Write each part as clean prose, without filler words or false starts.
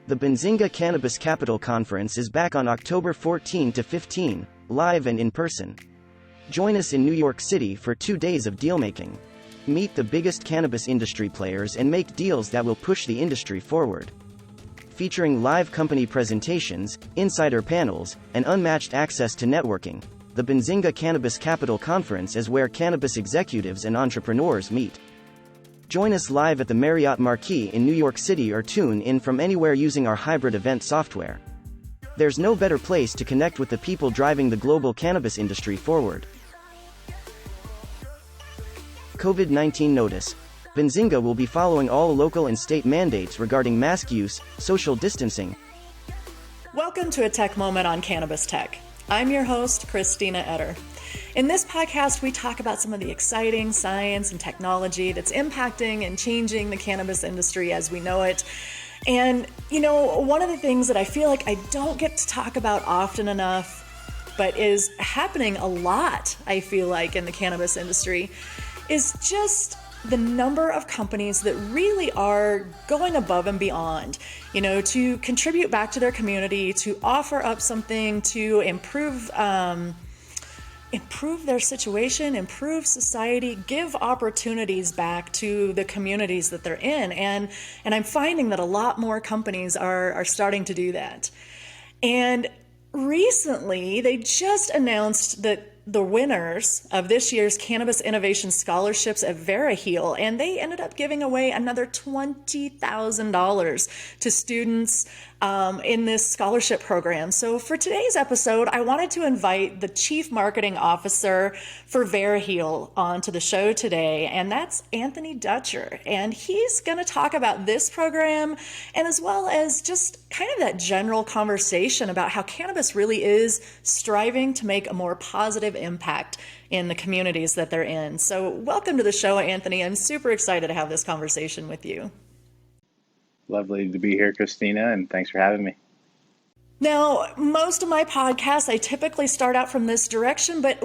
The Benzinga Cannabis Capital Conference is back on October 14 to 15, live and in person. Join us in New York City for 2 days of deal-making. Meet the biggest cannabis industry players and make deals that will push the industry forward. Featuring live company presentations, insider panels, and unmatched access to networking, the Benzinga Cannabis Capital Conference is where cannabis executives and entrepreneurs meet. Join us live at the Marriott Marquis in New York City or tune in from anywhere using our hybrid event software. There's no better place to connect with the people driving the global cannabis industry forward. COVID-19 notice. Benzinga will be following all local and state mandates regarding mask use, social distancing. Welcome to a Tech Moment on Cannabis Tech. I'm your host, KRISTINA ETTER. In this podcast, we talk about some of the exciting science and technology that's impacting and changing the cannabis industry as we know it. And, one of the things that I feel like I don't get to talk about often enough, but is happening a lot, I feel like, in the cannabis industry, is just the number of companies that really are going above and beyond, to contribute back to their community, to offer up something to improve their situation, improve society, give opportunities back to the communities that they're in. And I'm finding that a lot more companies are starting to do that. And recently, they just announced that the winners of this year's Cannabis Innovation Scholarships at VeraHeal, and they ended up giving away another $20,000 to students in this scholarship program. So for today's episode, I wanted to invite the Chief Marketing Officer for VeraHeal onto the show today, and that's Anthony Dutcher. And he's going to talk about this program and as well as just kind of that general conversation about how cannabis really is striving to make a more positive impact in the communities that they're in. So welcome to the show, Anthony. I'm super excited to have this conversation with you. Lovely to be here, KRISTINA, and thanks for having me. Now, most of my podcasts, I typically start out from this direction, but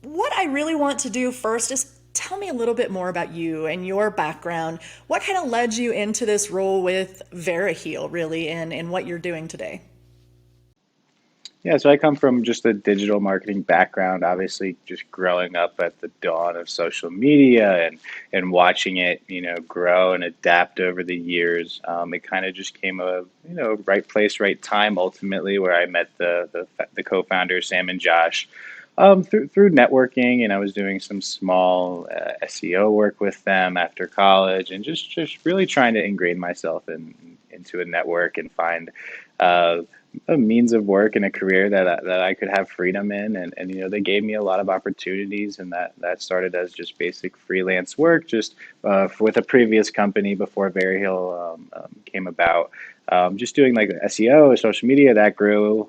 what I really want to do first is tell me a little bit more about you and your background. What kind of led you into this role with VeraHeal, really, and what you're doing today? Yeah, so I come from just a digital marketing background, obviously just growing up at the dawn of social media and watching it, grow and adapt over the years. It kind of just came right place, right time, ultimately, where I met the co-founders, Sam and Josh, through networking, and I was doing some small SEO work with them after college, and just really trying to ingrain myself into a network and find a means of work and a career that I could have freedom in, and they gave me a lot of opportunities, and that started as just basic freelance work, just with a previous company before VeraHeal came about. Just doing like SEO, social media, that grew,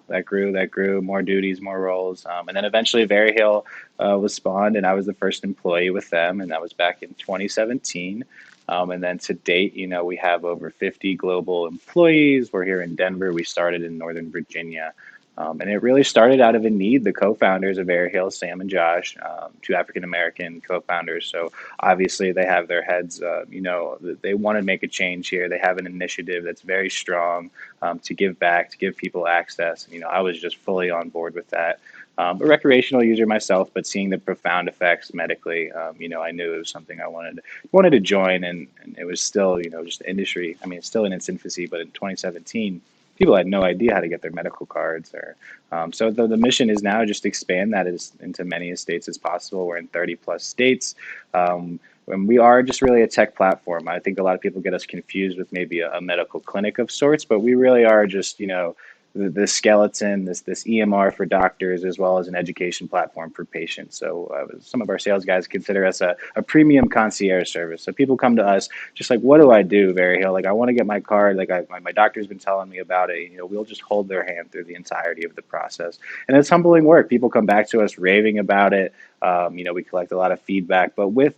more duties, more roles. And then eventually VeraHeal was spawned, and I was the first employee with them, and that was back in 2017. And then to date, we have over 50 global employees. We're here in Denver. We started in Northern Virginia. And it really started out of a need. The co-founders of VeraHeal, Sam and Josh, two African-American co-founders. So obviously they have their heads, they want to make a change here. They have an initiative that's very strong to give back, to give people access. I was just fully on board with that. A recreational user myself, but seeing the profound effects medically, I knew it was something I wanted to join, and it was still, just the industry. I mean, it's still in its infancy, but in 2017, people had no idea how to get their medical cards. So the mission is now just expand that into many states as possible. We're in 30 plus states. And we are just really a tech platform. I think a lot of people get us confused with maybe a medical clinic of sorts, but we really are just, the skeleton, this EMR for doctors, as well as an education platform for patients. So some of our sales guys consider us a premium concierge service. So people come to us just like, what do I do, VeraHeal? Like, I want to get my card. Like, my doctor's been telling me about it. We'll just hold their hand through the entirety of the process. And it's humbling work. People come back to us raving about it. We collect a lot of feedback, but with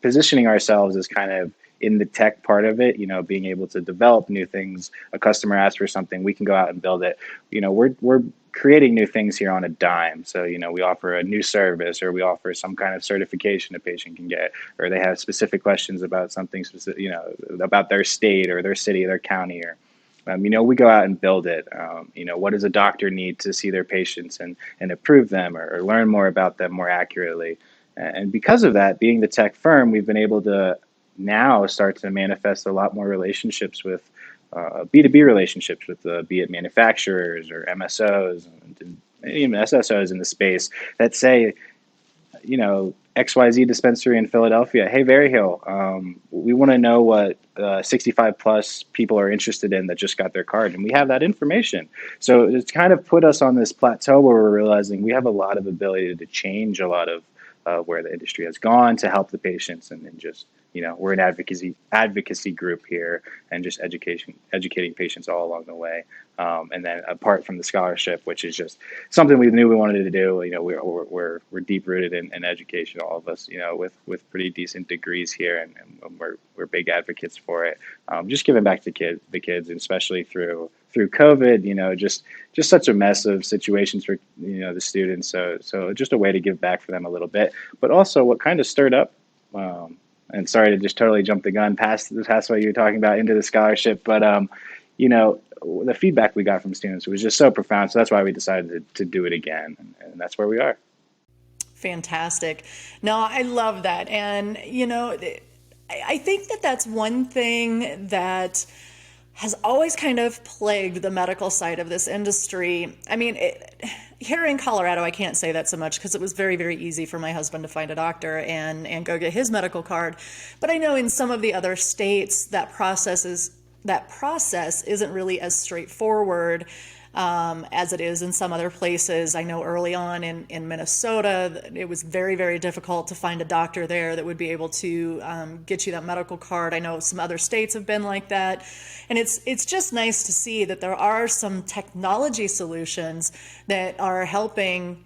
positioning ourselves as kind of in the tech part of it, being able to develop new things. A customer asks for something, we can go out and build it. We're creating new things here on a dime. So, we offer a new service, or we offer some kind of certification a patient can get, or they have specific questions about something specific, about their state or their city, their county, or We go out and build it. What does a doctor need to see their patients and approve them or learn more about them more accurately? And because of that, being the tech firm, we've been able to now start to manifest a lot more relationships with B2B relationships with be it manufacturers or MSOs and even SSOs in the space that say, XYZ dispensary in Philadelphia, hey, Berryhill, we want to know what 65 plus people are interested in that just got their card. And we have that information. So it's kind of put us on this plateau where we're realizing we have a lot of ability to change a lot of where the industry has gone to help the patients and just, we're an advocacy group here and just educating patients all along the way. And then apart from the scholarship, which is just something we knew we wanted to do, we're deep rooted in education, all of us, with pretty decent degrees here, and we're big advocates for it. Just giving back to the kids, and especially through COVID, just such a mess of situations for the students. So just a way to give back for them a little bit, but also what kind of stirred up. And sorry to just totally jump the gun past what you were talking about into the scholarship, but the feedback we got from students was just so profound. So that's why we decided to do it again, and that's where we are. Fantastic. No, I love that, and I think that that's one thing that has always kind of plagued the medical side of this industry. I mean, here in Colorado, I can't say that so much because it was very, very easy for my husband to find a doctor and go get his medical card. But I know in some of the other states, that process isn't really as straightforward as it is in some other places. I know early on in Minnesota, it was very, very difficult to find a doctor there that would be able to get you that medical card. I know some other states have been like that. And it's just nice to see that there are some technology solutions that are helping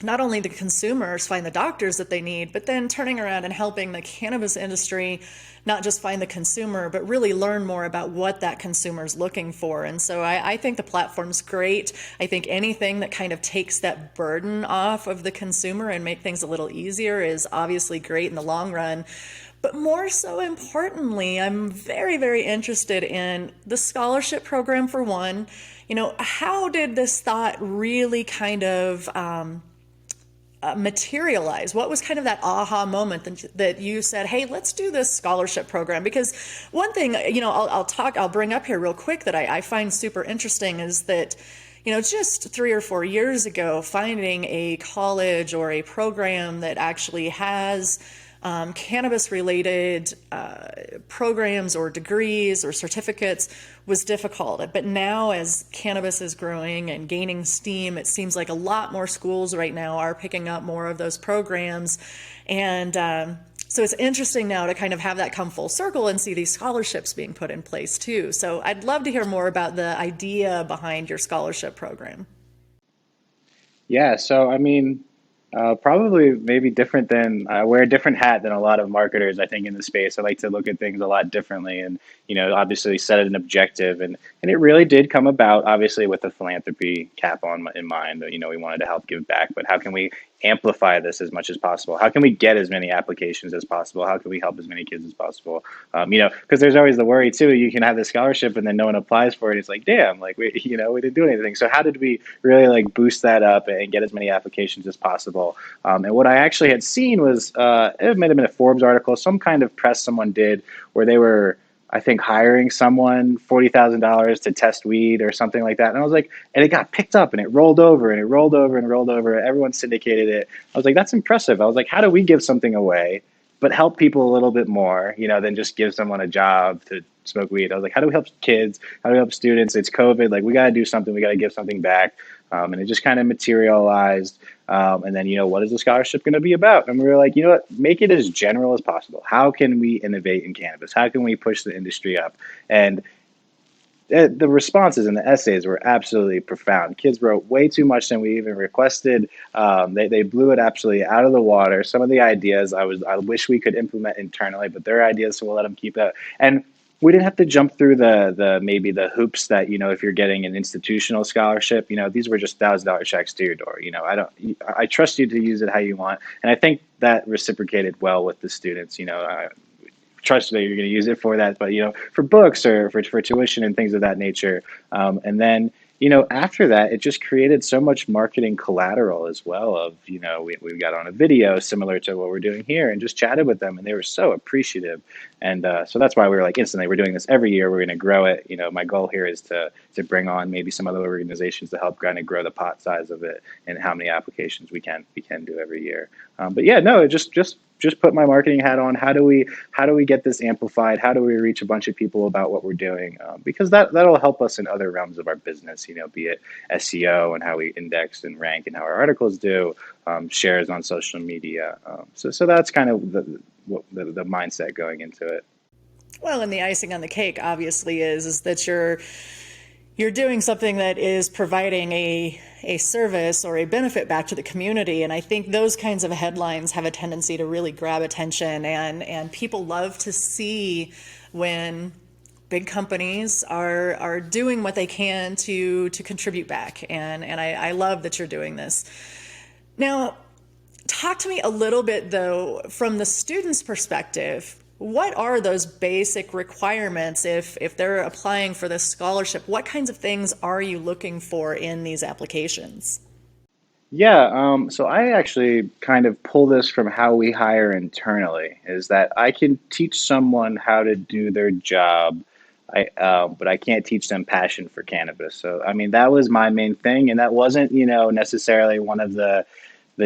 not only the consumers find the doctors that they need, but then turning around and helping the cannabis industry not just find the consumer, but really learn more about what that consumer is looking for. And so I think the platform's great. I think anything that kind of takes that burden off of the consumer and make things a little easier is obviously great in the long run. But more so importantly, I'm very, very interested in the scholarship program for one. How did this thought really kind of materialize? What was kind of that aha moment that you said, hey, let's do this scholarship program? Because one thing, I'll bring up here real quick that I find super interesting is that, just 3 or 4 years ago, finding a college or a program that actually has cannabis-related programs or degrees or certificates was difficult. But now as cannabis is growing and gaining steam, it seems like a lot more schools right now are picking up more of those programs. And so it's interesting now to kind of have that come full circle and see these scholarships being put in place too. So I'd love to hear more about the idea behind your scholarship program. Yeah, so I mean, probably maybe different than I wear a different hat than a lot of marketers, I think, in the space. I like to look at things a lot differently and, obviously set an objective. And it really did come about, obviously, with the philanthropy cap in mind. We wanted to help give back, but how can we amplify this as much as possible? How can we get as many applications as possible? How can we help as many kids as possible? Because there's always the worry too, you can have the scholarship and then no one applies for it. It's like, damn, like we didn't do anything. So how did we really like boost that up and get as many applications as possible? And what I actually had seen was, it might have been a Forbes article, some kind of press someone did where they were, I think, hiring someone $40,000 to test weed or something like that. And I was like, and it got picked up and it rolled over and it rolled over and rolled over. Everyone syndicated it. I was like, that's impressive. I was like, how do we give something away, but help people a little bit more, than just give someone a job to smoke weed? I was like, how do we help kids? How do we help students? It's COVID. Like, we got to do something. We got to give something back. And it just kind of materialized. And then, what is the scholarship going to be about? And we were like, make it as general as possible. How can we innovate in cannabis? How can we push the industry up? And the responses and the essays were absolutely profound. Kids wrote way too much than we even requested. They blew it absolutely out of the water. Some of the ideas I wish we could implement internally, but their ideas, so we'll let them keep that. And we didn't have to jump through maybe the hoops that, if you're getting an institutional scholarship, these were just $1,000 checks to your door. I trust you to use it how you want. And I think that reciprocated well with the students. trust that you're going to use it for that, but for books or for tuition and things of that nature. And then after that, it just created so much marketing collateral as well. Of we got on a video similar to what we're doing here and just chatted with them, and they were so appreciative. And so that's why we were like, instantly, we're doing this every year. We're going to grow it. My goal here is to bring on maybe some other organizations to help kind of grow the pot size of it and how many applications we can do every year. But yeah, no, just put my marketing hat on. How do we get this amplified? How do we reach a bunch of people about what we're doing? Because that'll help us in other realms of our business, be it SEO and how we index and rank and how our articles do, shares on social media. So that's kind of the mindset going into it. Well, and the icing on the cake obviously is that you're doing something that is providing a service or a benefit back to the community. And I think those kinds of headlines have a tendency to really grab attention, and people love to see when big companies are doing what they can to contribute back. And I love that you're doing this. Now, talk to me a little bit though, from the student's perspective. What are those basic requirements if they're applying for this scholarship? What kinds of things are you looking for in these applications? Yeah, so I actually kind of pull this from how we hire internally, is that I can teach someone how to do their job, but I can't teach them passion for cannabis. So, I mean, that was my main thing, and that wasn't, necessarily one of the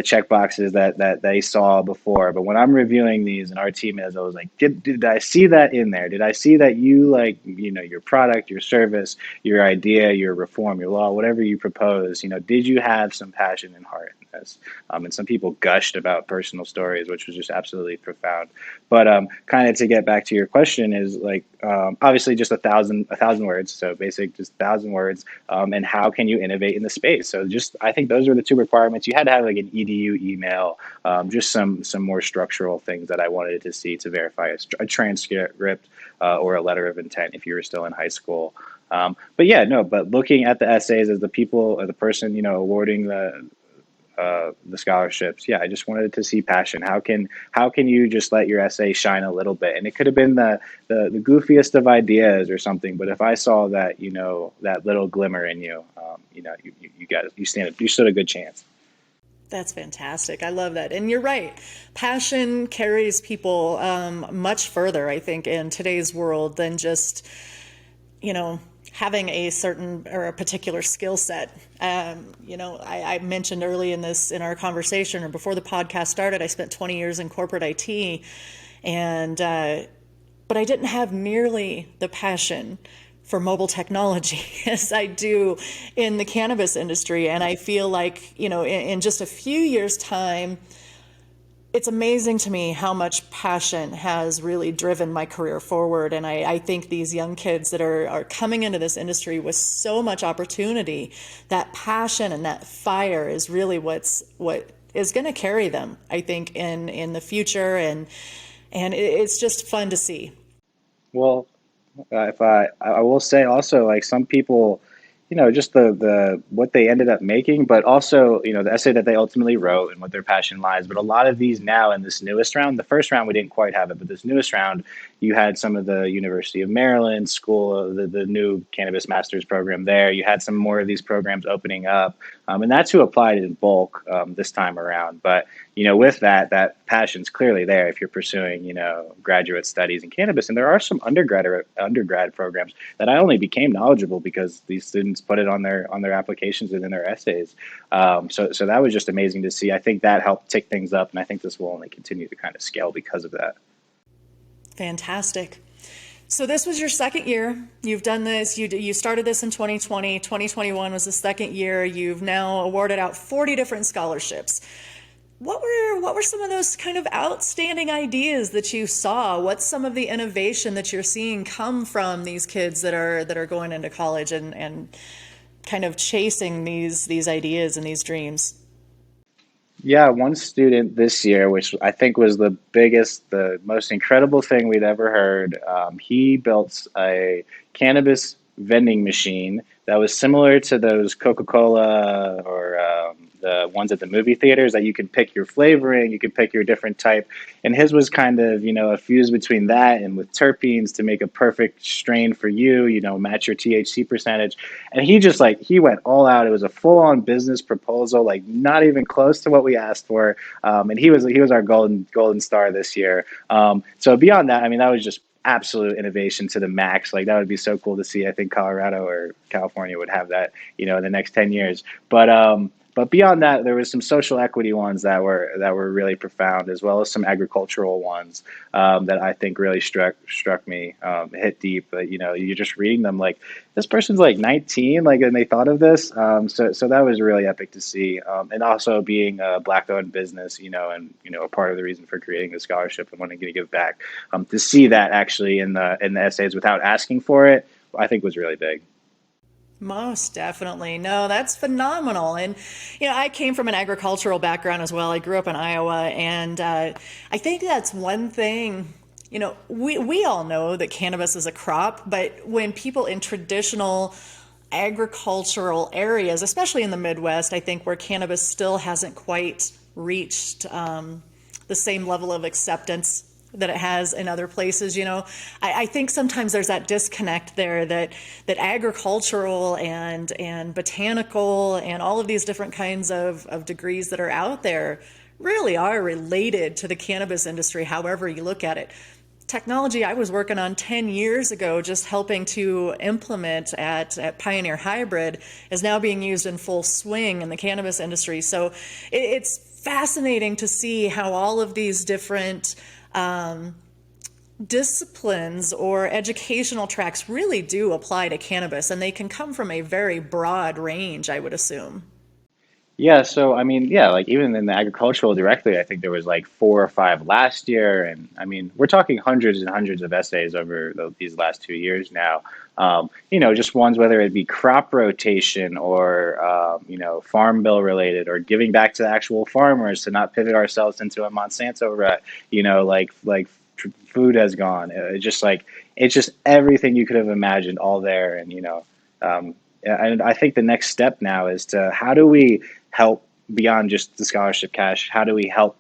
check boxes that they saw before. But when I'm reviewing these, and our team is, I was like, did I see that in there? Did I see that you like, your product, your service, your idea, your reform, your law, whatever you propose, did you have some passion and heart in this? And some people gushed about personal stories, which was just absolutely profound. But kind of to get back to your question is like, obviously just a thousand words. So basic, just 1,000 words. And how can you innovate in the space? So I think those were the two requirements. You had to have like an EDU email, just some more structural things that I wanted to see to verify a transcript or a letter of intent if you were still in high school. But looking at the essays as the people or the person, awarding the scholarships. Yeah, I just wanted to see passion. How can you just let your essay shine a little bit? And it could have been the goofiest of ideas or something, but if I saw that, that little glimmer in you, you stood a good chance. That's fantastic. I love that. And you're right. Passion carries people much further, I think, in today's world than just, having a certain or a particular skill set. I mentioned early in our conversation or before the podcast started, I spent 20 years in corporate IT, but I didn't have nearly the passion for mobile technology as I do in the cannabis industry. And I feel like, in just a few years' time, it's amazing to me how much passion has really driven my career forward. And I think these young kids that are coming into this industry with so much opportunity, that passion and that fire is really what is going to carry them, I think, in the future. And it's just fun to see. Well, if I will say also, like, some people, just the what they ended up making, but also, the essay that they ultimately wrote and what their passion lies. But a lot of these now in this newest round, the first round we didn't quite have it, but this newest round, you had some of the University of Maryland school, the new cannabis master's program there. You had some more of these programs opening up, and that's who applied in bulk this time around. But with that passion's clearly there if you're pursuing graduate studies in cannabis. And there are some undergrad programs that I only became knowledgeable because these students put it on their applications and in their essays. So that was just amazing to see. I think that helped tick things up, and I think this will only continue to kind of scale because of that. Fantastic. So this was your second year. You've done this. You started this in 2020. 2021 was the second year. You've now awarded out 40 different scholarships. What were some of those kind of outstanding ideas that you saw? What's some of the innovation that you're seeing come from these kids that are going into college and kind of chasing these ideas and these dreams? Yeah, one student this year, which I think was the most incredible thing we'd ever heard, he built a cannabis vending machine that was similar to those Coca-Cola or the ones at the movie theaters that you could pick your flavoring, you could pick your different type. And his was kind of, a fuse between that and with terpenes to make a perfect strain for you, match your THC percentage. And he just he went all out. It was a full on business proposal, like not even close to what we asked for. And he was our golden star this year. So beyond that, I mean, that was just absolute innovation to the max. Like that would be so cool to see. I think Colorado or California would have that, in the next 10 years. But beyond that, there was some social equity ones that were really profound, as well as some agricultural ones that I think really struck me, hit deep. But you're just reading them like this person's like 19, like, and they thought of this. So that was really epic to see. And also being a Black-owned business, and a part of the reason for creating the scholarship and wanting to give back, to see that actually in the essays without asking for it, I think was really big. Most definitely. No, that's phenomenal. And, I came from an agricultural background as well. I grew up in Iowa, and I think that's one thing. We all know that cannabis is a crop, but when people in traditional agricultural areas, especially in the Midwest, I think where cannabis still hasn't quite reached the same level of acceptance that it has in other places. I think sometimes there's that disconnect there that agricultural and botanical and all of these different kinds of degrees that are out there really are related to the cannabis industry, however you look at it. Technology I was working on 10 years ago, just helping to implement at Pioneer Hybrid, is now being used in full swing in the cannabis industry. So it's fascinating to see how all of these different disciplines or educational tracks really do apply to cannabis, and they can come from a very broad range, I would assume. Yeah, so I mean, yeah, like even in the agricultural directly, I think there was like 4 or 5 last year, and I mean, we're talking hundreds and hundreds of essays over these last 2 years now. Just ones whether it be crop rotation or farm bill related, or giving back to the actual farmers to not pivot ourselves into a Monsanto rut. Food has gone. It's just everything you could have imagined all there, um, and I think the next step now is to how do we help beyond just the scholarship cash? How do we help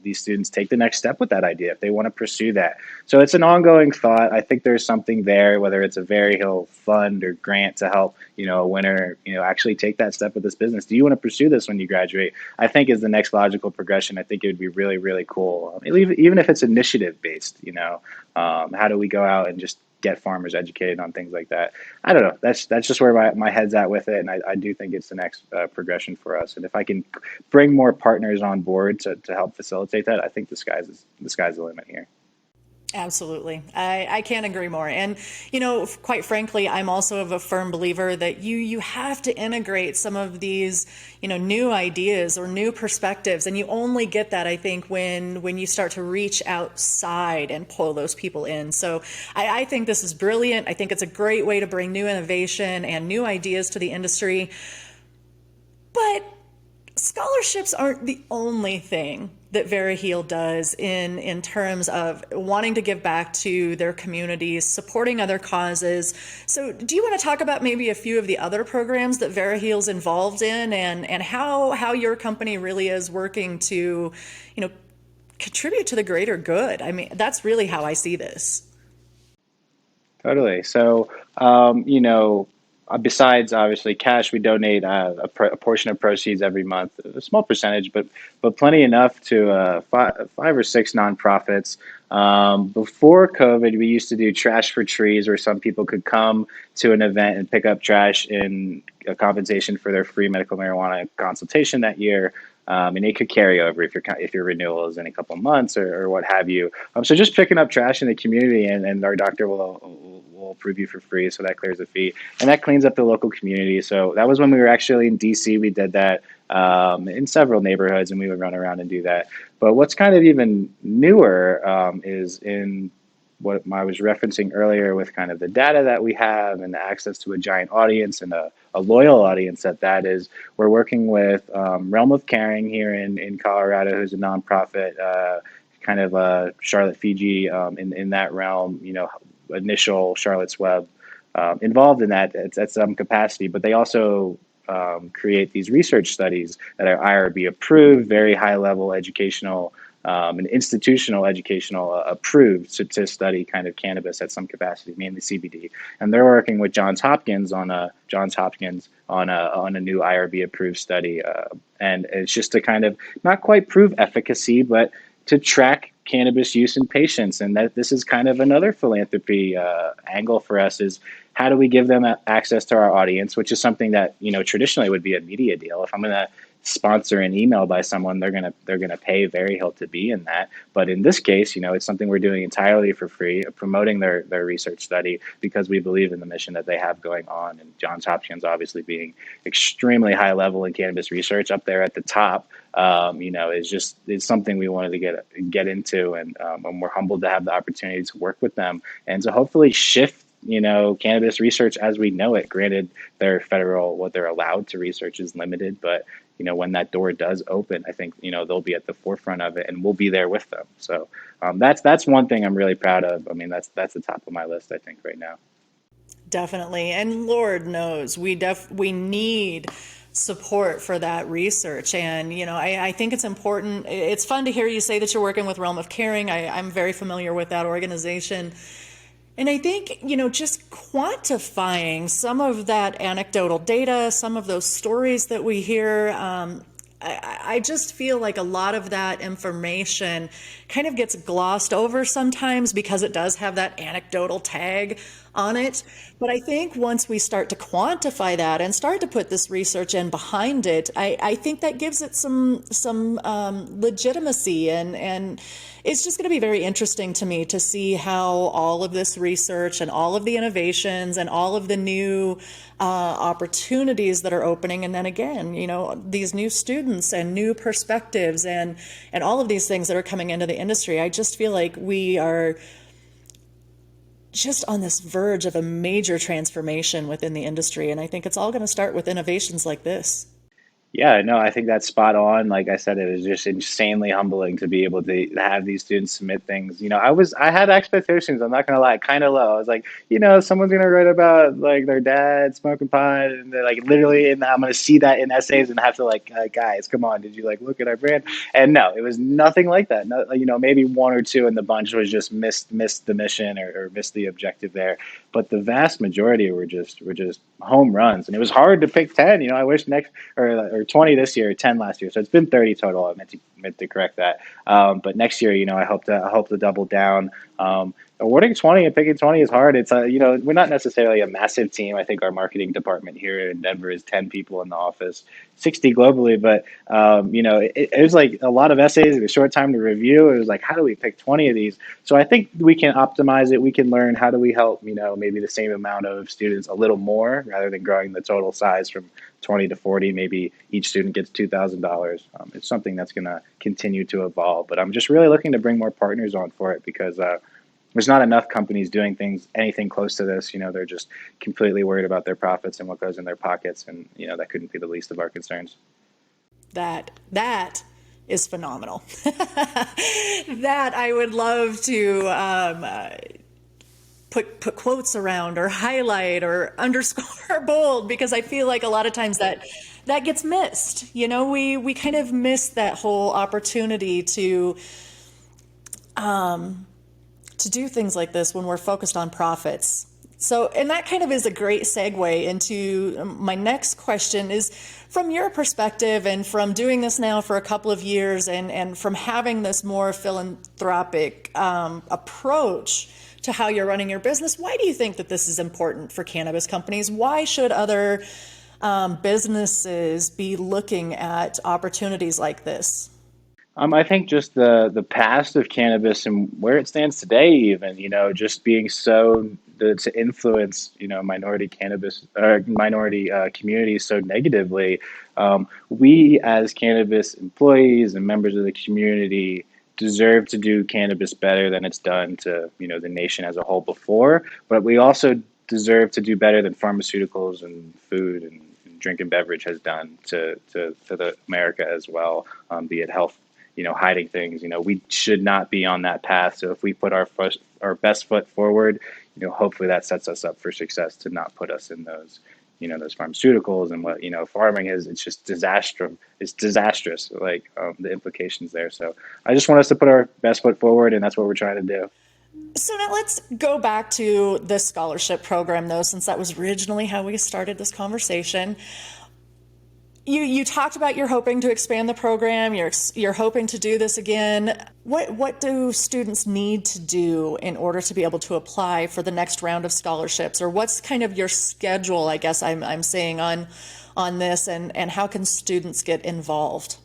these students take the next step with that idea if they want to pursue that? So it's an ongoing thought. I think there's something there, whether it's a Very Hill fund or grant to help, a winner, actually take that step with this business. Do you want to pursue this when you graduate? I think is the next logical progression. I think it would be really, really cool. Even if it's initiative based, how do we go out and just get farmers educated on things like that? I don't know. That's just where my head's at with it, and I do think it's the next progression for us. And if I can bring more partners on board to help facilitate that, I think the sky's the limit here. Absolutely. I can't agree more. And, quite frankly, I'm also of a firm believer that you have to integrate some of these, new ideas or new perspectives. And you only get that, I think, when you start to reach outside and pull those people in. So I think this is brilliant. I think it's a great way to bring new innovation and new ideas to the industry. But scholarships aren't the only thing that Very Heal does in terms of wanting to give back to their communities, supporting other causes. So do you want to talk about maybe a few of the other programs that Very Heal's involved in, and how your company really is working to, contribute to the greater good? I mean, that's really how I see this. Totally. So, besides obviously cash, we donate a portion of proceeds every month, a small percentage, but plenty enough to 5 or 6 nonprofits. Before COVID, we used to do Trash for Trees, where some people could come to an event and pick up trash in a compensation for their free medical marijuana consultation that year. And it could carry over if your renewal is in a couple of months or what have you. So just picking up trash in the community, and our doctor will approve you for free, so that clears the fee, and that cleans up the local community. So that was when we were actually in DC. We did that in several neighborhoods, and we would run around and do that. But what's kind of even newer is in what I was referencing earlier, with kind of the data that we have and the access to a giant audience and a loyal audience that is. We're working with Realm of Caring here in Colorado, who's a nonprofit, kind of Charlotte, Fiji, in that realm, initial Charlotte's Web involved in that at some capacity, but they also create these research studies that are IRB approved, very high level educational and institutional educational approved to study kind of cannabis at some capacity, mainly CBD. And they're working with Johns Hopkins on a new IRB approved study, and it's just to kind of not quite prove efficacy, but to track cannabis use in patients. And that this is kind of another philanthropy angle for us is how do we give them access to our audience, which is something that, traditionally would be a media deal. If I'm going to sponsor an email by someone, they're gonna pay very hill to be in that. But in this case, it's something we're doing entirely for free, promoting their research study because we believe in the mission that they have going on. And Johns Hopkins obviously being extremely high level in cannabis research, up there at the top, is something we wanted to get into, and we're humbled to have the opportunity to work with them and to hopefully shift cannabis research as we know it. Granted, what they're allowed to research is limited, but when that door does open, I think they'll be at the forefront of it, and we'll be there with them. So that's one thing I'm really proud of. I mean, that's the top of my list, I think, right now. Definitely, and Lord knows we need support for that research. And I think it's important. It's fun to hear you say that you're working with Realm of Caring. I'm very familiar with that organization. And I think, just quantifying some of that anecdotal data, some of those stories that we hear, I just feel like a lot of that information kind of gets glossed over sometimes because it does have that anecdotal tag on it. But I think once we start to quantify that and start to put this research in behind it, I think that gives it some legitimacy, and it's just going to be very interesting to me to see how all of this research and all of the innovations and all of the new opportunities that are opening, and then again, these new students and new perspectives and all of these things that are coming into the industry. I just feel like we are just on this verge of a major transformation within the industry, and I think it's all going to start with innovations like this. Yeah, no, I think that's spot on. Like I said, it was just insanely humbling to be able to have these students submit things. I had expectations, I'm not gonna lie, kind of low. I was like, someone's gonna write about like their dad smoking pot, and they're like literally, and I'm gonna see that in essays and have to guys, come on, did you look at our brand? And no, it was nothing like that. No, maybe one or two in the bunch was just missed the mission or missed the objective there. But the vast majority were just home runs, and it was hard to pick 10. I wish next or 20 this year, 10 last year, so it's been 30 total. I meant to correct that. But next year, I hope to double down. Awarding 20 and picking 20 is hard. It's we're not necessarily a massive team. I think our marketing department here in Denver is 10 people in the office, 60 globally. But it was like a lot of essays, a short time to review. It was like, how do we pick 20 of these? So I think we can optimize it. We can learn how do we help maybe the same amount of students a little more, rather than growing the total size from 20 to 40. Maybe each student gets $2,000. It's something that's going to continue to evolve. But I'm just really looking to bring more partners on for it, because there's not enough companies doing anything close to this. They're just completely worried about their profits and what goes in their pockets, and that couldn't be the least of our concerns. That is phenomenal. That I would love to put quotes around, or highlight, or underscore bold, because I feel like a lot of times that gets missed. We kind of miss that whole opportunity to do things like this when we're focused on profits. So, and that kind of is a great segue into my next question is, from your perspective and from doing this now for a couple of years, and from having this more philanthropic approach to how you're running your business, why do you think that this is important for cannabis companies? Why should other businesses be looking at opportunities like this? I think just the past of cannabis and where it stands today, even, just being to influence, minority cannabis or minority communities so negatively. We as cannabis employees and members of the community deserve to do cannabis better than it's done to, the nation as a whole before, but we also deserve to do better than pharmaceuticals and food and drink and beverage has done to the America as well, be it health, hiding things. We should not be on that path. So if we put our best foot forward, hopefully that sets us up for success to not put us in those, those pharmaceuticals and what, farming is. It's just disastrous. It's disastrous, like the implications there. So I just want us to put our best foot forward, and that's what we're trying to do. So now let's go back to the scholarship program, though, since that was originally how we started this conversation. You talked about you're hoping to expand the program. You're hoping to do this again. What do students need to do in order to be able to apply for the next round of scholarships, or what's kind of your schedule? I guess I'm saying on this, and how can students get involved?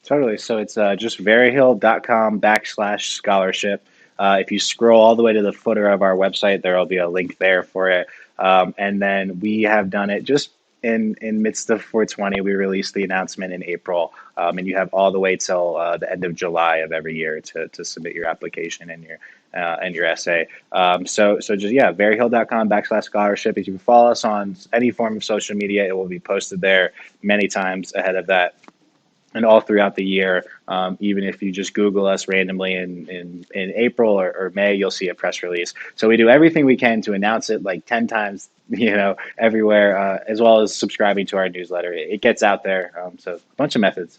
Totally. So it's just veryhill.com/scholarship. If you scroll all the way to the footer of our website, there will be a link there for it. And then we have done it just in midst of 420. We released the announcement in April, and you have all the way till the end of July of every year to submit your application and your essay. So just, veryhill.com/scholarship. If you follow us on any form of social media, it will be posted there many times ahead of that. And all throughout the year, even if you just Google us randomly in April or May, you'll see a press release. So we do everything we can to announce it like 10 times, everywhere, as well as subscribing to our newsletter. It gets out there. So a bunch of methods.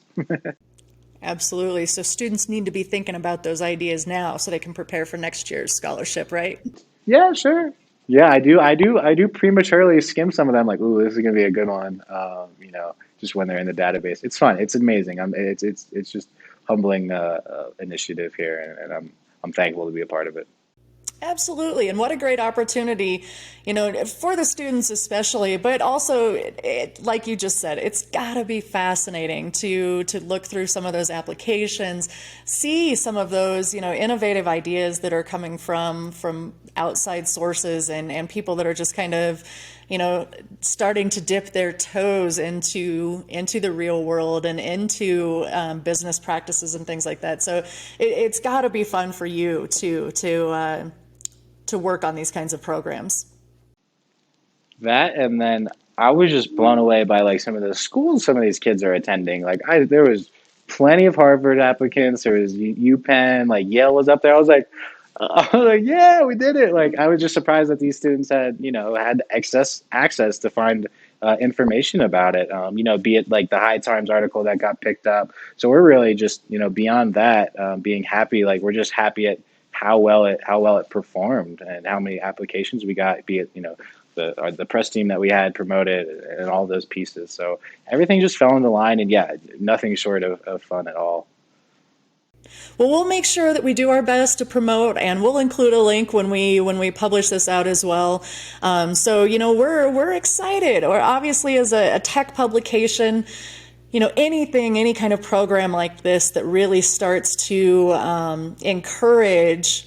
Absolutely. So students need to be thinking about those ideas now so they can prepare for next year's scholarship, right? Yeah, sure. Yeah, I do prematurely skim some of them, like, ooh, this is gonna be a good one. Just when they're in the database. It's fun. It's amazing. It's just humbling initiative here, and I'm thankful to be a part of it. Absolutely. And what a great opportunity, for the students especially, but also, like you just said, it's got to be fascinating to look through some of those applications, see some of those, innovative ideas that are coming from outside sources and people that are just kind of, starting to dip their toes into the real world and into business practices and things like that. So it's got to be fun for you to work on these kinds of programs. That, and then I was just blown away by like some of the schools some of these kids are attending. There was plenty of Harvard applicants. There was UPenn, like Yale was up there. I was like, yeah, we did it. Like, I was just surprised that these students had access to find information about it. Be it like the High Times article that got picked up. So we're really just, beyond that, being happy. Like, we're just happy at how well it performed and how many applications we got. Be it, the press team that we had promoted and all those pieces. So everything just fell into line, and yeah, nothing short of fun at all. Well, we'll make sure that we do our best to promote, and we'll include a link when we publish this out as well. So we're excited. Or obviously, as a tech publication, any kind of program like this that really starts to encourage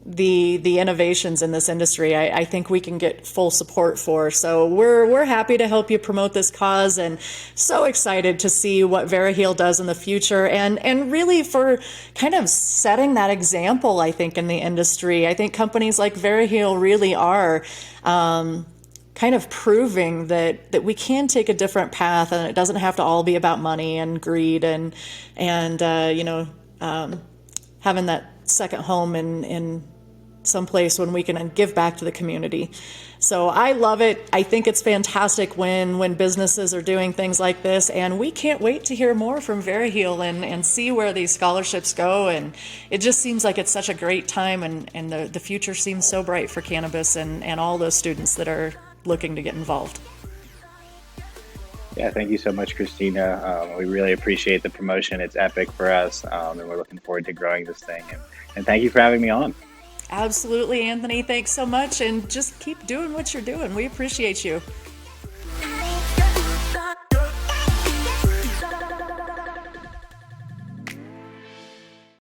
the innovations in this industry, I think we can get full support for. So we're happy to help you promote this cause, and so excited to see what Veryhill does in the future, and really for kind of setting that example, I think, in the industry. I think companies like Veryhill really are kind of proving that we can take a different path, and it doesn't have to all be about money and greed and having that second home in some place when we can give back to the community. So I love it. I think it's fantastic when businesses are doing things like this, and we can't wait to hear more from Veryhill and see where these scholarships go. And it just seems like it's such a great time, and the future seems so bright for cannabis and all those students that are looking to get involved. Yeah, thank you so much, Christina. We really appreciate the promotion. It's epic for us, and we're looking forward to growing this thing. And thank you for having me on. Absolutely, Anthony. Thanks so much, and just keep doing what you're doing. We appreciate you.